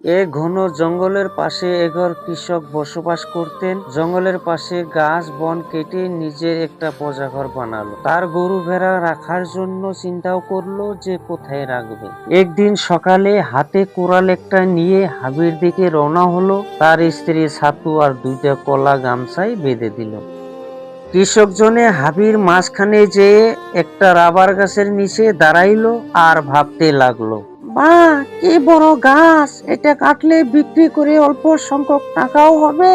এক ঘন জঙ্গলের পাশে একজন কৃষক বসবাস করতেন। জঙ্গলের পাশে গাছ বন কেটে নিজের একটা প্রজাঘর বানালো। তার গরু ভেড়া রাখার জন্য চিন্তাও করলো যে কোথায় রাখবে। একদিন সকালে হাতে কোরাল একটা নিয়ে হাবির দিকে রওনা হলো। তার স্ত্রী ছাতু আর দুইটা কলা গামছায় বেঁধে দিল। কৃষক জনে হাবির মাঝখানে যেয়ে একটা রাবার গাছের নিচে দাঁড়াইলো আর ভাবতে লাগলো, বাহ, কি বড় গাছ! এটা কাটলে বিক্রি করে অল্প সংখ্যক টাকাও হবে,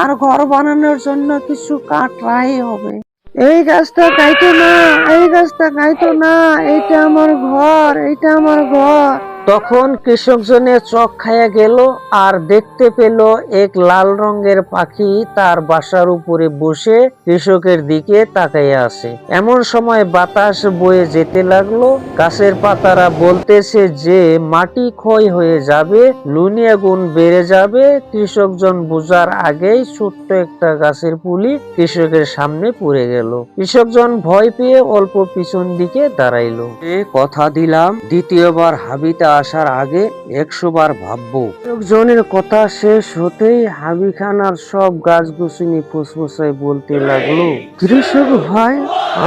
আর ঘর বানানোর জন্য কিছু কাঠ রাই হবে। এই গাছটা কাইটো না, এই গাছটা কাইটো না, এইটা আমার ঘর, এইটা আমার ঘর। তখন কৃষক জনে চোখ খাইয়া গেল আর দেখতে পেল এক লাল রঙের পাখি তার বাসার উপরে বসে কৃষকের দিকে তাকাইয়া আছে। এমন সময় বাতাস বয়ে যেতে লাগলো। গাছের পাতারা বলতেছে যে মাটি ক্ষয় হয়ে যাবে, লুনি আগুন বেড়ে যাবে। কৃষকজন বোঝার আগেই ছোট্ট একটা গাছের পুলি কৃষকের সামনে পড়ে গেল। কৃষকজন ভয় পেয়ে অল্প পিছন দিকে দাঁড়াইলো। কথা দিলাম দ্বিতীয়বার হাবিতে আসার আগে 100 বার ভাববো। কৃষকজনের কথা শেষ হতেই হাবি খান আর সব গাছগুছনি ফুসফুসায় বলতে লাগলো, কৃষক ভাই,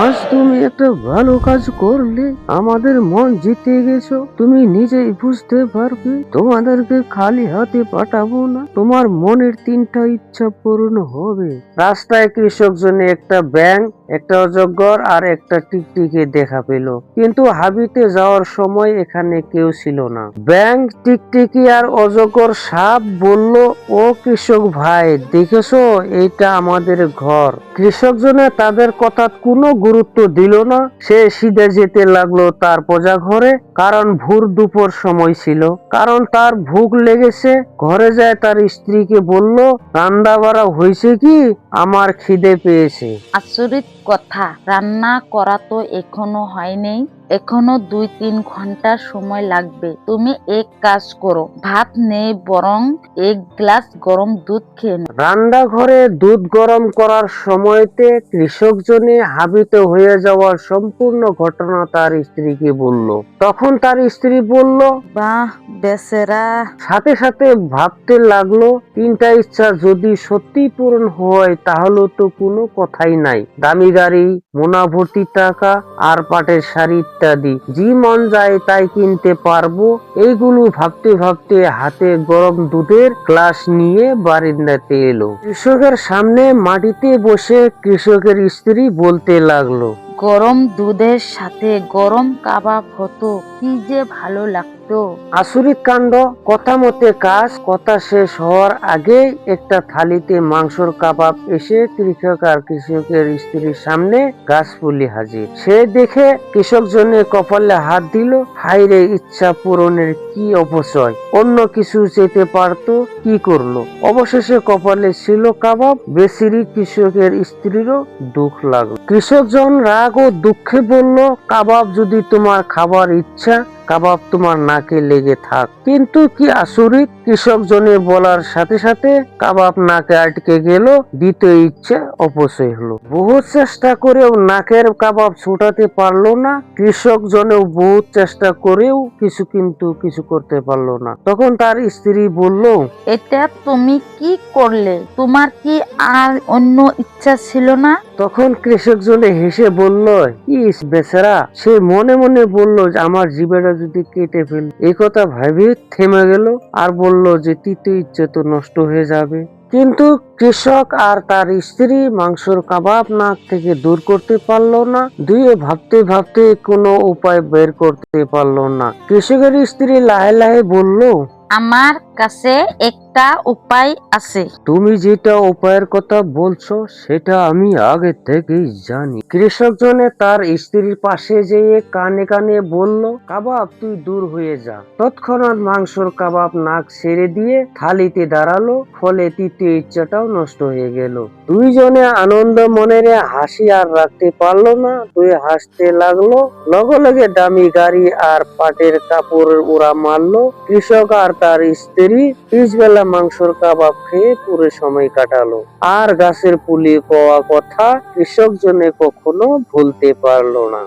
আজ তুমি একটা ভালো কাজ করলে, আমাদের মন জিতে গেছো। তুমি নিজেই বুঝতে পারবে, তোমাদেরকে খালি হাতে পাঠাবো না, তোমার মনের 3টা ইচ্ছা পূরণ হবে। রাস্তায় কৃষক জনে একটা ব্যাঙ, একটা অজগর আর একটা টিকটিকি দেখা পেল, কিন্তু হাবিতে যাওয়ার সময় এখানে কেউ ছিল না। ব্যাঙ, টিকটিকি আর অজগর সাপ বলল, ও কৃষক ভাই, দেখেছো, এইটা আমাদের ঘর। কৃষক জনে তাদের কথা কোনো গুরুত্ব দিল না। সে সিধে যেতে লাগলো তার প্রজা ঘরে, কারণ ভোর দুপুর সময় ছিল, কারণ তার ভুখ লেগেছে। ঘরে যায় তার স্ত্রীকে বলল, রান্না বাড়া হয়েছে কি? আমার খিদে পেয়েছে। আচরিত কথা, রান্না করা তো এখনো হয়নি, এখনো 2-3 ঘন্টা সময় লাগবে। তুমি এক কাজ করো, ভাত নেই, বরং 1 গ্লাস গরম দুধ খেয়ে নাও। রান্নাঘরে দুধ গরম করার সময়তে কৃষক জনে হাবিতে হয়ে যাওয়ার সম্পূর্ণ ঘটনা তার স্ত্রীকে বলল। তখন তার স্ত্রী বলল, বাহ বেচারা। সাথে সাথে ভাবতে লাগলো, 3টা ইচ্ছা যদি সত্যি পূরণ হয় তাহলে তো কোনো কথাই নাই। দামি গাড়ি, মোনা ভর্তি টাকা আর পাটের শাড়ি ইত্যাদি, যে মন যায় তাই কিনতে পারবো। এইগুলো ভাবতে ভাবতে হাতে গরম দুধের গ্লাস নিয়ে বারান্দাতে এলো। কৃষকের সামনে মাটিতে বসে কৃষকের স্ত্রী বলতে লাগলো, গরম দুধের সাথে গরম কাবাব হতো, কি যে ভালো লাগতো। আচরিত কাণ্ড। কথা মতে কাজ। কথা শেষ হওয়ার আগে একটা থালিতে মাংসর কাবাব এসে কৃষক আর কৃষকের স্ত্রীর সামনে গাছপুলি হাজির। সে দেখে কৃষক জনে কপালে হাত দিল, হায়রে, ইচ্ছা পূরণের কি অপচয়, অন্য কিছু চেতে পারতো, কি করলো। অবশেষে কপালে ছিল কাবাব। বেচারি কৃষকের স্ত্রীরও দুঃখ লাগলো। কৃষকজন রাগ ও দুঃখে বলল, কাবাব যদি তোমার খাবার ইচ্ছা, কাবাব তোমার নাকে লেগে থাক। কিন্তু কি আচরিত, কৃষক জনের বলার সাথে সাথে কাবাব নাকে আটকে গেল। দ্বিতীয় ইচ্ছে অপচয় হলো। বহু চেষ্টা করেও নাকের কাবাব ছুটাতে পারলো না। কৃষক জনেও বহু চেষ্টা করেও কিছু করতে পারলো না। তখন তার স্ত্রী বলল, এটা তুমি কি করলে? তোমার কি আর অন্য ইচ্ছা ছিল না? তখন কৃষক জনে হেসে বলল, ইস বেচারা। সে মনে মনে বলল যে আমার জীবনটা যদি কেটে ফেল। এই কথা ভেবে থেমে গেল আর বলল যে 3টি ইচ্ছে তো নষ্ট হয়ে যাবে। কিন্তু কৃষক আর তার স্ত্রী মাংসর কাবাব নাক থেকে দূর করতে পারলো না। দুয়ে ভাবতে ভাবতে কোনো উপায় বের করতে পারলো না। কৃষকের স্ত্রী লাহে লাহে বলল, আমার কাছে একটা উপায় আছে। তুমি যেটা উপায়ের কথা বলছো সেটা আমি আগে থেকেই জানি। কৃষক জনে তার স্ত্রীর পাশে যেয়ে কানে কানে বলল, কাবাব তুই দূর হয়ে যা। তৎক্ষণাৎ মাংসর কাবাব নাক ছেড়ে দিয়ে থালিতে দাঁড়ালো। ফলে 3য় ইচ্ছাটাও নষ্ট হয়ে গেল। দুইজনে আনন্দ মনেরে হাসি আর রাখতে পারলো না। দুই হাসতে লাগলো। লগে লগে দামি গাড়ি আর পাটের কাপড়ের ওরা মারলো। কৃষক আর তার স্ত্রী পিছবেলা মাংসর কাবাব খেয়ে পুরো সময় কাটালো। আর গাছের পুলি পাওয়া কথা কৃষক জনে কখনো ভুলতে পারলো না।